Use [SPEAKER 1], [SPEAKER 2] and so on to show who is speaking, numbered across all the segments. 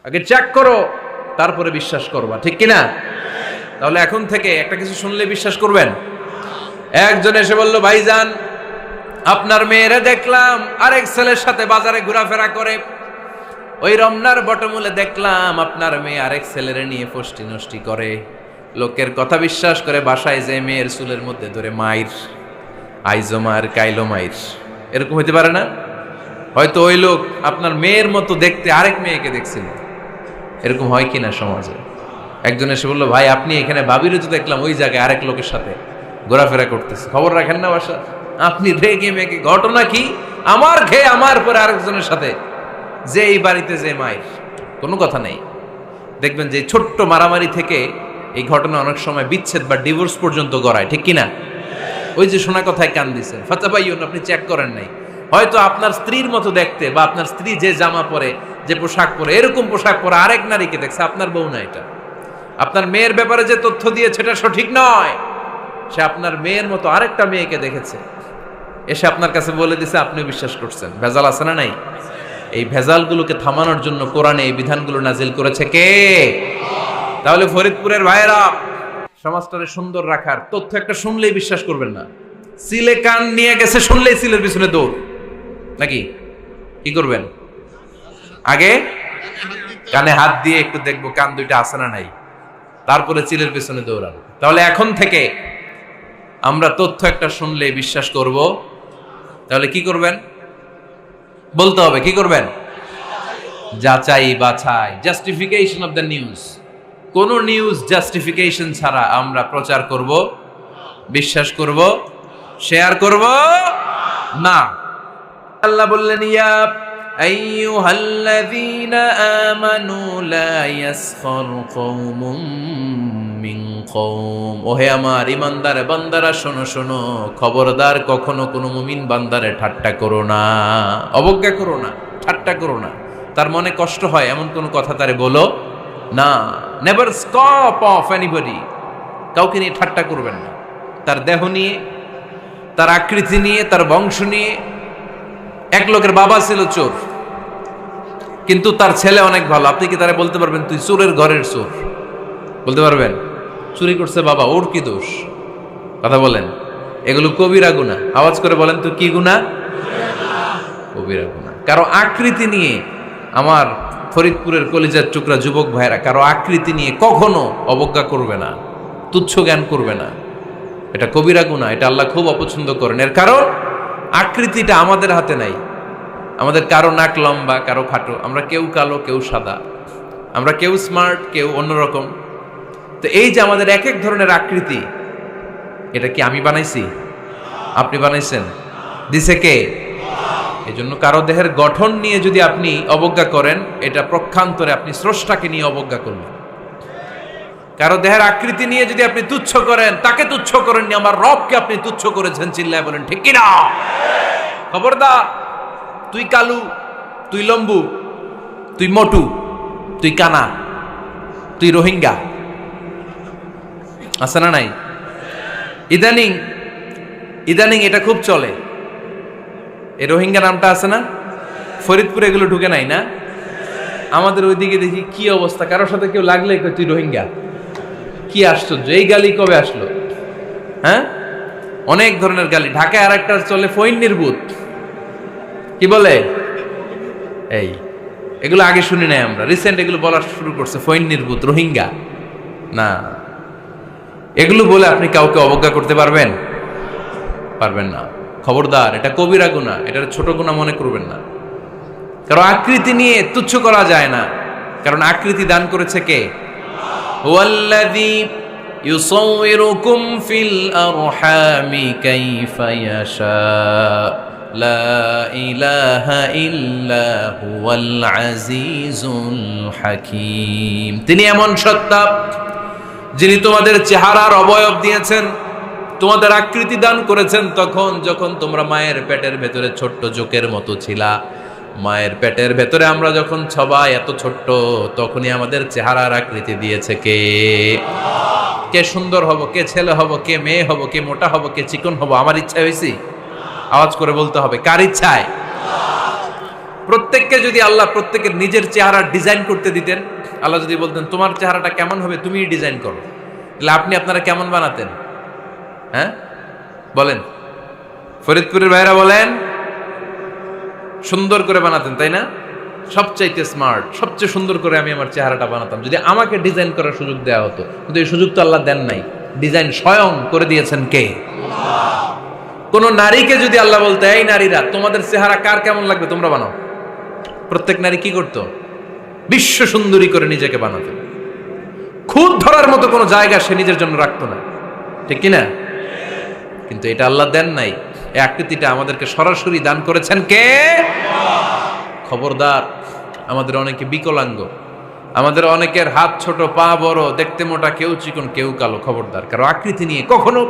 [SPEAKER 1] আগে চেক করো, তারপরে বিশ্বাস করবা, ঠিক কিনা? তাহলে এখন থেকে একটা কিছু শুনলে বিশ্বাস করবেন? একজন এসে বলল, ভাইজান আপনার মেয়েরে দেখলাম আরেক ছেলের সাথে বাজারে ঘোরাফেরা করে, ওই রমনার বটমূলে দেখলাম আপনার মেয়ে আরেক ছেলেরে নিয়ে ফষ্টি নষ্টি করে, লোকের কথা বিশ্বাস করে বাসায় যে মেয়ের চুলের মধ্যে ধরে মাইর, আইজো মার কাইলো মাইর। এরকম হইতে পারে না? হয়তো ওই লোক আপনার মেয়ের মতো দেখতে আরেক মেয়েকে দেখছিল। এরকম হয় কিনা সমাজে? একজন এসে বললো, ভাই আপনি এখানে ভাবিরও তো দেখলাম ওই জায়গায় আরেক লোকের সাথে ঘোরাফেরা করতেছে, খবর রাখেন না বাসা? আপনি রেগে মেগে, ঘটনা কি? আমার খেয়ে আমার পরে আরেকজনের সাথে, যে এই বাড়িতে যে মায়ের, কোনো কথা নেই। দেখবেন যে ছোট্ট মারামারি থেকে এই ঘটনা অনেক সময় বিচ্ছেদ বা ডিভোর্স পর্যন্ত গড়ায়, ঠিক কিনা? ওই যে শোনা কথায় কান দিচ্ছেন, ফাতাবাইয়ুন, আপনি চেক করেন নাই। হয়তো আপনার স্ত্রীর মতো দেখতে বা আপনার স্ত্রী যে জামা পরে, যে পোশাক পরে, এরকম পোশাক পরে আরেক নারীকে দেখছে, আপনার বউ না এটা। আপনার মেয়ের ব্যাপারে যে তথ্য দিয়েছে এটা সঠিক নয়, সে আপনার মেয়ের মতো আরেকটা মেয়েকে দেখেছে, এসে আপনার কাছে বলে দিছে, আপনি বিশ্বাস করছেন। ভেজাল আছে না নাই? এই ভেজালগুলোকে থামানোর জন্য কোরআনে এই বিধানগুলো নাজিল করেছে কে? তাহলে ফরিদপুরের ভাইয়েরা, সমাজটারে সুন্দর রাখার তথ্য একটা শুনলেই বিশ্বাস করবেন না। সিলে কান নিয়ে গেছে শুনলেই সিলের পিছনে দৌড়, নাকি? কি করবেন? আগে কানে হাত দিয়ে একটু দেখবো কান দুইটা আছে না নাই, তারপরে চিলের পিছনে দৌড়াবো। তাহলে এখন থেকে আমরা তথ্য একটা শুনলেই বিশ্বাস করব। তাহলে কি করবেন? বলতে হবে কি করবেন? যাচাই বাছাই, জাস্টিফিকেশন অফ দ্য নিউজ। কোন নিউজ জাস্টিফিকেশন ছাড়া আমরা প্রচার করব, বিশ্বাস করব, শেয়ার করব না। আল্লাহ বললেন, ইয়া আইয়ুহাল্লাযীনা আমানু লা ইয়াসখার কওমুম মিন কওম। ওহে আমার ঈমানদার বান্দারা, শোনো শোনো, খবরদার কখনো কোনো মুমিন বান্দারে ঠাট্টা করো না, অবজ্ঞা করো না, ঠাট্টা করো না। তার মনে কষ্ট হয় এমন কোনো কথা তারে বলো না। Never scoff of anybody. কাউকে নিয়ে ঠাট্টা করবেন না, তার দেহ নিয়ে, তার আকৃতি নিয়ে, তার বংশ নিয়ে। এক লোকের বাবা ছিল চোর, কিন্তু তার ছেলে অনেক ভালো। আপনি কি তারা বলতে পারবেন তুই চোরের ঘরের চোর? বলতে পারবেন? চুরি করছে বাবা, ওর কি দোষ? কথা বলেন। এগুলো কবিরা গুনাহ। আওয়াজ করে বলেন তো, কি গুনাহ? কবিরা গুনাহ। কারো আকৃতি নিয়ে, আমার ফরিদপুরের কলিজার টুকরা যুবক ভাইরা, কারো আকৃতি নিয়ে কখনো অবজ্ঞা করবে না, তুচ্ছ জ্ঞান করবে না। এটা কবিরা গুনাহ, এটা আল্লাহ খুব অপছন্দ করেন। এর কারণ আকৃতিটা আমাদের হাতে নাই। আমাদের কারো নাক লম্বা, কারো খাটো, আমরা কেউ কালো, কেউ সাদা, আমরা কেউ স্মার্ট, কেউ অন্যরকম। তো এই যে আমাদের এক এক ধরনের আকৃতি, এটা কি আমি বানাইছি? আপনি বানাইছেন? দিছে কে? এই জন্য কারো দেহের গঠন নিয়ে যদি আপনি অবজ্ঞা করেন, এটা প্রক্ষান্তরে আপনি স্রষ্টাকে নিয়ে অবজ্ঞা করলেন। কারো দেহের আকৃতি নিয়ে যদি আপনি তুচ্ছ করেন, তাকে তুচ্ছ করেননি, আমার রবকে আপনি তুচ্ছ করেছেন। চিল্লায় বলেন ঠিক কিনা? খবরদার, তুই কালু, তুই লম্বু, তুই মোটু, তুই কানা, তুই রোহিঙ্গা, আছে না নাই? ইদানিং ইদানিং এটা খুব চলে। এই রোহিঙ্গা নামটা আছে না? ফরিদপুরে এগুলো ঢুকে নাই না? আমাদের ওইদিকে দেখি কি অবস্থা, কারোর সাথে কেউ লাগলে তুই রোহিঙ্গা। কি আশ্চর্য, এই গালি কবে আসলো? হ্যাঁ, অনেক ধরনের গালি। ঢাকায় আর একটা চলে ফইন্নির ভূত, কি বলে? এই এগুলো আগে শুনি নাই আমরা, রিসেন্ট এগুলো বলা শুরু করছে। ফইন্নির ভূত, রোহিঙ্গা না। এগুলো বলে আপনি কাউকে অবজ্ঞা করতে পারবেন? পারবেন না। খবরদার, এটা কবিরা গুনাহ, এটা ছোট গুনাহ মনে করবেন না। কারণ আকৃতি নিয়ে তুচ্ছ করা যায় না, কারণ আকৃতি দান করেছে কে? হুয়াল্লাযী ইউসাউইরুকুম ফিল আরহামি কাইফা ইয়াশা লা ইলাহা ইল্লা হুয়াল আজিজুল হাকীম। তিনি এমন সত্তা, যিনি তোমাদের চেহারার অবয়ব দিয়েছেন, তোমাদের আকৃতি দান করেছেন তখন যখন তোমরা মায়ের পেটের ভেতরে ছোট্ট জোকের মতো ছিলা। মায়ের পেটের ভেতরে আমরা যখন সবাই এত ছোট্ট, তখনই আমাদের চেহারার আকৃতি দিয়েছে কে? কে সুন্দর হব, কে ছেলে হব, কে মেয়ে হব, কে মোটা হব, কে চিকন হব আমার ইচ্ছা হয়েছি? আওয়াজ করে বলতে হবে, কার ইচ্ছায়? প্রত্যেককে যদি আল্লাহ প্রত্যেকের নিজের চেহারা ডিজাইন করতে দিতেন, আল্লাহ যদি বলতেন তোমার চেহারাটা কেমন হবে তুমিই ডিজাইন করো, তাহলে আপনি আপনারা কেমন বানাতেন? হ্যাঁ বলেন, ফরিদপুরের ভাইরা বলেন, সুন্দর করে বানাতেন তাই না? সবচাইতে স্মার্ট, সবচেয়ে সুন্দর করে আমি আমার চেহারাটা বানাতাম যদি আমাকে ডিজাইন করার সুযোগ দেওয়া হতো। কিন্তু এই সুযোগ তো আল্লাহ দেন নাই। ডিজাইন স্বয়ং করে দিয়েছেন কে? কোন নারীকে যদি আল্লাহ বলতে এই নারীরা তোমাদের চেহারা কার কেমন লাগবে তোমরা বানাও, প্রত্যেক নারী কি করতো? বিশ্ব সুন্দরী করে নিজেকে বানাতো। খুদ ধরার মতো কোনো জায়গা সে নিজের জন্য রাখতো না, ঠিক কিনা? কিন্তু এটা আল্লাহ দেন নাই। এই আকৃতিটা আমাদেরকে সরাসরি দান করেছেন কে? খবরদার, আমাদের অনেকে বিকলাঙ্গ, আমাদের অনেকের হাত ছোট, পা বড়, দেখতে মোটা, কেউ চিকন কেউ কালো। খবরদার, কারো আকৃতি নিয়ে কখনো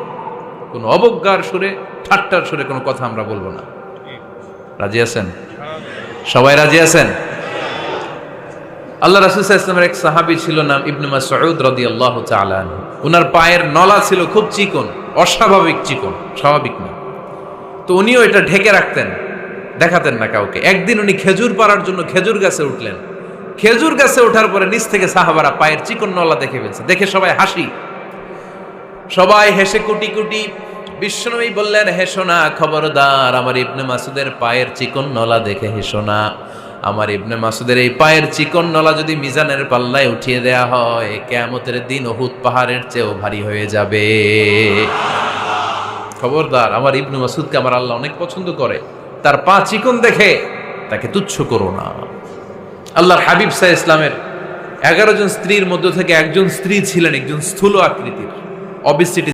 [SPEAKER 1] কোনো অবজ্ঞার সুরে, ঠাট্টার সুরে কোনো কথা আমরা বলবো না। রাজি আছেন? সবাই রাজি আছেন? আল্লাহ রাসূল সাল্লাল্লাহু আলাইহি ওয়াসাল্লামের এক সাহাবী ছিল, নাম ইবনে মাসউদ রাদিয়াল্লাহু তাআলা আনহু। ওনার পায়ের নলা ছিল খুব চিকন, অস্বাভাবিক চিকন, স্বাভাবিক না। তো উনিও এটা ঢেকে রাখতেন, দেখাতেন না কাউকে। একদিন উনি খেজুর পাড়ার জন্য খেজুর গাছে উঠলেন। খেজুর গাছে ওঠার পরে নিচ থেকে সাহাবারা পায়ের চিকন নলা দেখে ফেলছে। দেখে সবাই হাসি, সবাই হেসে কুটি কুটি। বিশ্বনবী বললেন, হেসো না, খবরদার, আমার ইবনে মাসুদের পায়ের চিকন নলা দেখে হেসো না। আমার ইবনে মাসুদের এই পায়ের চিকন নলা যদি মিজানের পাল্লায় উঠিয়ে দেয়া হয়, কিয়ামতের দিন উহুদ পাহাড়ের চেয়েও ভারী হয়ে যাবে। খবরদার, আমার ইবনে মাসুদকে আমার আল্লাহ অনেক পছন্দ করে, তার পা চিকন দেখে তাকে তুচ্ছ করো না। আল্লাহর হাবিব সাল্লাল্লাহু আলাইহি ইসলামের 11 জন স্ত্রীর মধ্য থেকে একজন স্ত্রী ছিলেন একজন স্থূল আকৃতির, অবিসিটি